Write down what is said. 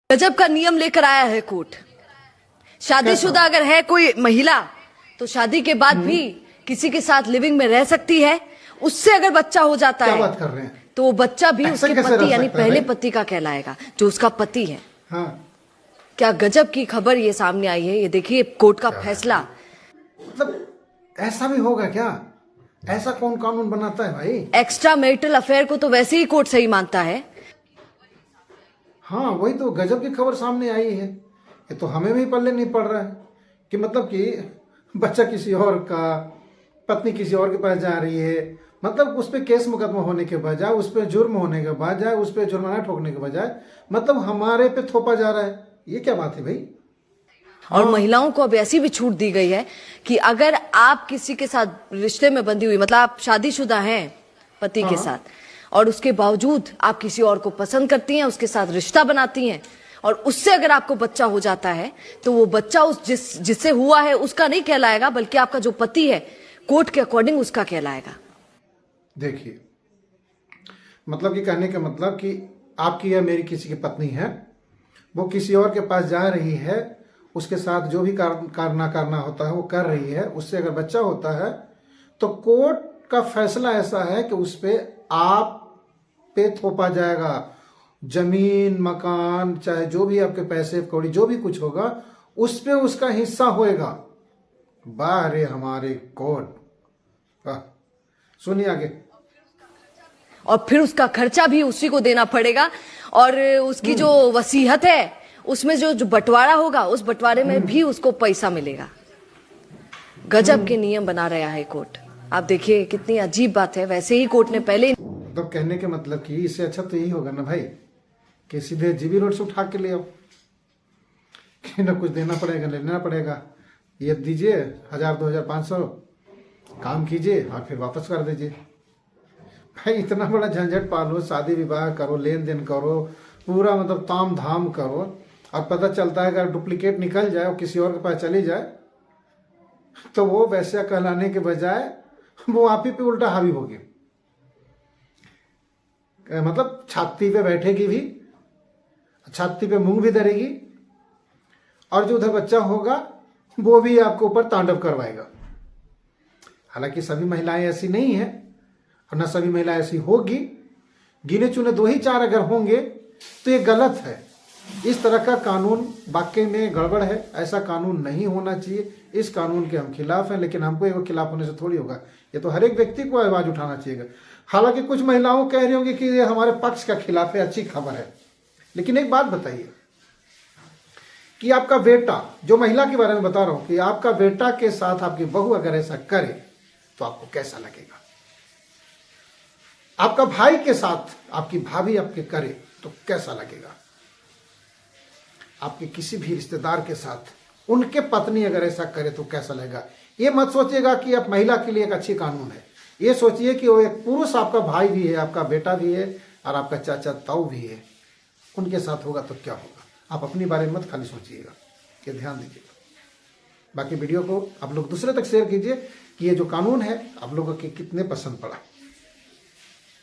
गजब का नियम लेकर आया है कोर्ट। शादीशुदा अगर है कोई महिला तो शादी के बाद भी किसी के साथ लिविंग में रह सकती है। उससे अगर बच्चा हो जाता क्या है बात कर रहे हैं? तो वो बच्चा भी ऐसा उसके कैसे पति रह यानी सकता है पहले भाई? पति का कहलाएगा, जो उसका पति है। हाँ। क्या गजब की खबर ये सामने आई है। ये देखिए कोर्ट का फैसला। मतलब ऐसा भी होगा क्या? ऐसा कौन कानून बनाता है भाई? एक्स्ट्रा मैरिटल अफेयर को तो वैसे ही कोर्ट सही मानता है। हाँ, वही तो गजब की खबर सामने आई है। ये तो हमें भी पल्ले नहीं पड़ रहा है कि मतलब कि बच्चा किसी और का, पत्नी किसी और के पास जा रही है। मतलब उस पर केस मुकदमा होने के बजाय, उस पर जुर्म होने के बजाय, उस पर जुर्माना ठोकने के बजाय मतलब हमारे पे थोपा जा रहा है। ये क्या बात है भाई? और महिलाओं को अब ऐसी भी छूट दी गई है कि अगर आप किसी के साथ रिश्ते में बंधी हुई, मतलब आप शादीशुदा हैं पति के साथ, और उसके बावजूद आप किसी और को पसंद करती हैं, उसके साथ रिश्ता बनाती हैं, और उससे अगर आपको बच्चा हो जाता है तो वो बच्चा जिससे हुआ है उसका नहीं कहलाएगा, बल्कि आपका जो पति है कोर्ट के अकॉर्डिंग उसका कहलाएगा। देखिए, मतलब कि कहने का मतलब कि आपकी या मेरी किसी की पत्नी है, वो किसी और के पास जा रही है, उसके साथ जो भी करना होता है वो कर रही है, उससे अगर बच्चा होता है तो कोर्ट का फैसला ऐसा है कि उस पे आप पे थोपा जाएगा। जमीन, मकान, चाहे जो भी आपके पैसे कौड़ी जो भी कुछ होगा उस पे उसका हिस्सा होएगा। वाह रे हमारे कोर्ट, वाह। सुनिए आगे। और फिर उसका खर्चा भी उसी को देना पड़ेगा, और उसकी जो वसीयत है उसमें जो बंटवारा होगा उस बंटवारे में भी उसको पैसा मिलेगा। गजब के नियम बना रहा है कोर्ट। आप देखिए कितनी अजीब बात है। वैसे ही कोर्ट ने पहले तो कहने के मतलब कि इससे अच्छा तो यही होगा ना भाई कि सीधे जीबी रोड से उठा के ले आओ, कि ना कुछ देना पड़ेगा, लेना पड़ेगा। ये दीजिए 1000, 2000, 500, काम कीजिए और फिर वापस कर दीजिए। भाई इतना बड़ा झंझट पालो, शादी विवाह करो, लेन देन करो, पूरा मतलब ताम धाम करो, और पता चलता है अगर डुप्लीकेट निकल जाए और किसी और के पास चली जाए तो वो वैसा कहलाने के बजाय वो आप ही पे उल्टा हावी होगी। मतलब छाती पे बैठेगी भी, छाती पे मूंग भी धरेगी, और जो उधर बच्चा होगा वो भी आपको ऊपर तांडव करवाएगा। हालांकि सभी महिलाएं ऐसी नहीं है और न सभी महिलाएं ऐसी होगी। गिने चुने 2 ही 4 अगर होंगे तो ये गलत है। इस तरह का कानून वाकई में गड़बड़ है। ऐसा कानून नहीं होना चाहिए। इस कानून के हम खिलाफ हैं, लेकिन हमको एक खिलाफ होने से थोड़ी होगा। ये तो हर एक व्यक्ति को आवाज उठाना चाहिए। हालांकि कुछ महिलाओं कह रही होंगी कि ये हमारे पक्ष का खिलाफ है, अच्छी खबर है। लेकिन एक बात बताइए कि आपका बेटा, जो महिला के बारे में बता रहा हूं, कि आपका बेटा के साथ आपकी बहू अगर ऐसा करे तो आपको कैसा लगेगा? आपका भाई के साथ आपकी भाभी आपके करे तो कैसा लगेगा? आपके किसी भी रिश्तेदार के साथ उनके पत्नी अगर ऐसा करे तो कैसा लगेगा? ये मत सोचिएगा कि आप महिला के लिए एक अच्छी कानून है। ये सोचिए कि वो एक पुरुष आपका भाई भी है, आपका बेटा भी है, और आपका चाचा ताऊ भी है। उनके साथ होगा तो क्या होगा? आप अपने बारे में मत खाली सोचिएगा, ये ध्यान दीजिएगा। बाकी वीडियो को आप लोग दूसरे तक शेयर कीजिए कि ये जो कानून है आप लोगों के कितने पसंद पड़ा।